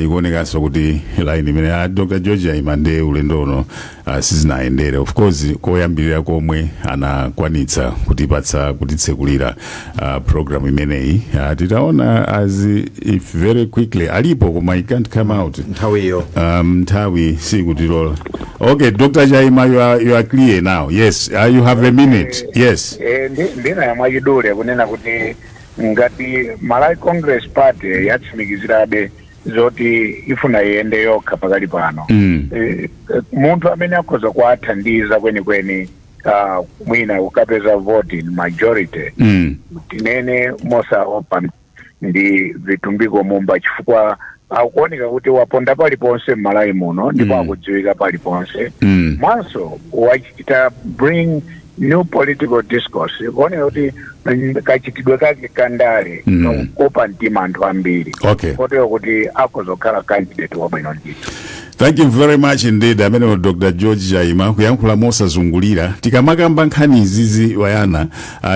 ikuoneka kuti line imene Dr. George Chaima nde ulendo uno sizinaendere. Of course koyambirira komwe anakwanitsa kutipatsa kutitsekulira program imeneyi titaona as if very quickly alipo koma I can't come out nthawi sikutilola. Okay, Dr. Chaima, you are clear now. Yes, you have a minute. Yes. Ndina ya mwajidule kunena kuti ngati Malawi Congress Party yatsimikizirabe zoti ifuna yende yokha pakali pano munthu amene akhoza kuathandiza kwenikweni mwina ukapeza vote in majority tinene mosaopa ndi Vitumbiko Mumba chifukwa akuoneka kuti waponda paliponse m'Malawi muno ndipo akudziwika paliponse mwanso wachita bring new political discourse kuoneka kuti kachitidwe kake kandale kukopa mtima anthu ambiri kotero kuti akozokhala candidate wabwino ndithu. Thank you very much indeed. Amene Dr. George Chaima kuyankhula mosazungulira tikamakamba nkhani izizi wayana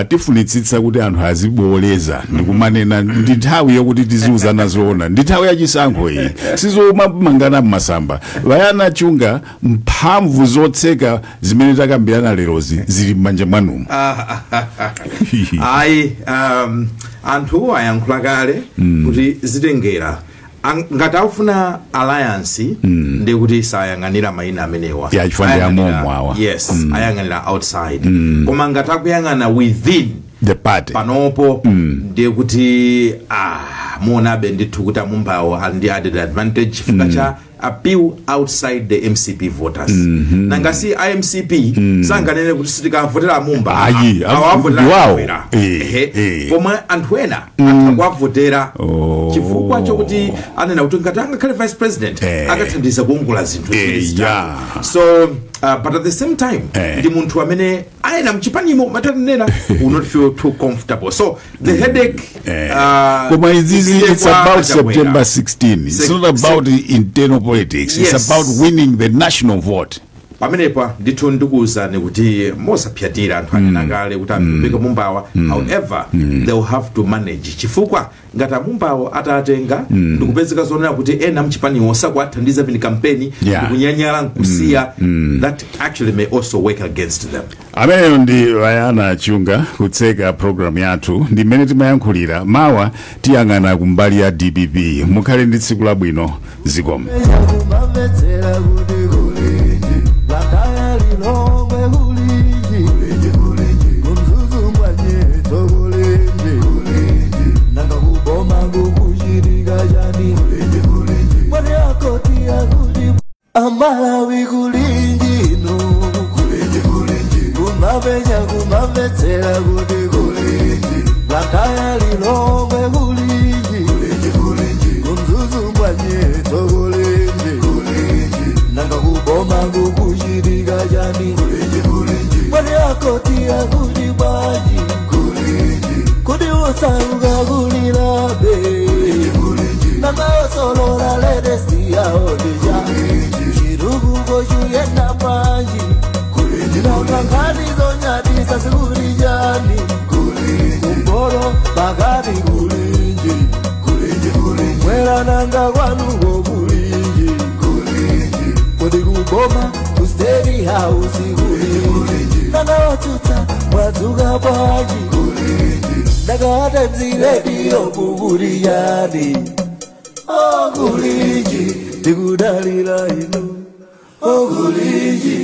tifunitsitsa kuti anthu azibwoleza ndikumanena ndi nthawi yokuti tiziuzana zoona ndi nthawi yachisankho iyi sizomangana mmasamba wayana chunga mphamvu zotseka zimene takambirana lerozi zili m'manja mwanu. Anthu ayankhula kale kuti zitengera ngati afuna alliance ndi kuti sayang'anira mayina amenewa yes ayang'anira outside koma ngati akuyang'ana within the party panopo ndi kuti muonabe ndithu kuti Mumbawo ali ndi added advantage chifukwa cha appeal outside the MCP voters nangasi IMCP sanganene kuti sitikavotera Mumba awavotera koma anthu ena atakuvotera chifukwa chokuti anena kuti ngati angakhale vice president akathandiza kuungula zinthu so but at the same time ndi munthu amene ayena mchipanimo matanena will not feel too comfortable so the headache koma izizi it's about September 16 it's not about the internal politics it's about winning the national vote. Pamenepa ndithu ndikuwuzani kuti mosapyatira anthu anena kale kuti Vitumbiko Mumbawa however they will have to manage chifukwa ngati Mumbawo atatenga ndikupezeka zonena kuti ena mchipaniwo sakuathandiza pili kampeni ndikunyanyala nkusiya that actually may also work against them. Amene ndi wayana chunga kutseka program yathu ndi mmene timayankhulira mawa tiyang'ana kumbali ya DPP mukhale ndi tsiku labwino zikomo. Malawi kulinji no kumabenya kumabetsera kuti kulinji lakaya lilongwe kulinji kumzuzumbwa nyeto kulinji nanga kuboma kukushirika jani mwani akotia kulibaji kuti usauka kulilabe nanga osolola ledesi ya odija Chirugu akati kulinji mwera nanga kwanuko kulinji kodi kuboma kusteri house kulinji nanga watuta mwadzuka bwanji ndakawata mziredio kukuliyani kulinji ndikudalira ino kulinji